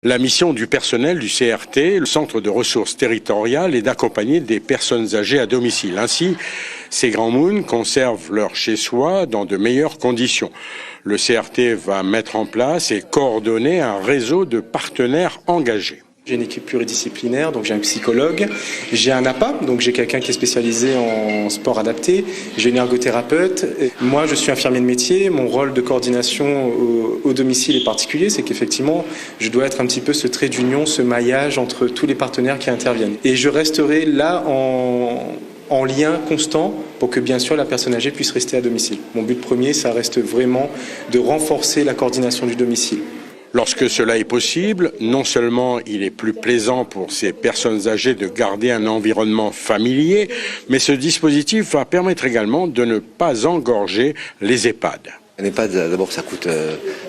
La mission du personnel du CRT, le Centre de ressources territoriales, est d'accompagner des personnes âgées à domicile. Ainsi, ces grands moons conservent leur chez-soi dans de meilleures conditions. Le CRT va mettre en place et coordonner un réseau de partenaires engagés. J'ai une équipe pluridisciplinaire, donc j'ai un psychologue, j'ai un APA, donc j'ai quelqu'un qui est spécialisé en sport adapté, j'ai une ergothérapeute. Moi, je suis infirmier de métier. Mon rôle de coordination au domicile est particulier, c'est qu'effectivement, je dois être un petit peu ce trait d'union, ce maillage entre tous les partenaires qui interviennent. Et je resterai là en lien constant pour que bien sûr la personne âgée puisse rester à domicile. Mon but premier, ça reste vraiment de renforcer la coordination du domicile. Lorsque cela est possible, non seulement il est plus plaisant pour ces personnes âgées de garder un environnement familier, mais ce dispositif va permettre également de ne pas engorger les EHPAD. Un EHPAD, d'abord, ça coûte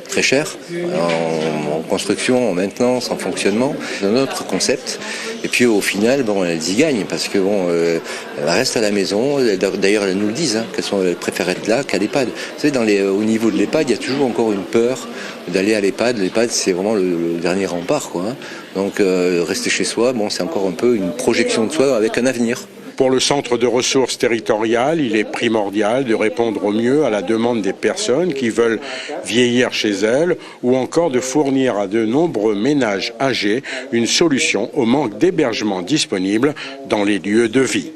très cher en construction, en maintenance, en fonctionnement. C'est un autre concept. Et puis au final, elles y gagnent parce que elles restent à la maison. D'ailleurs, elles nous le disent, qu'elles préfèrent être là qu'à l'EHPAD. Vous savez, au niveau de l'EHPAD, il y a toujours encore une peur d'aller à l'EHPAD. L'EHPAD, c'est vraiment le dernier rempart, quoi. Donc rester chez soi, c'est encore un peu une projection de soi avec un avenir. Pour le Centre de ressources territoriales, il est primordial de répondre au mieux à la demande des personnes qui veulent vieillir chez elles ou encore de fournir à de nombreux ménages âgés une solution au manque d'hébergement disponible dans les lieux de vie.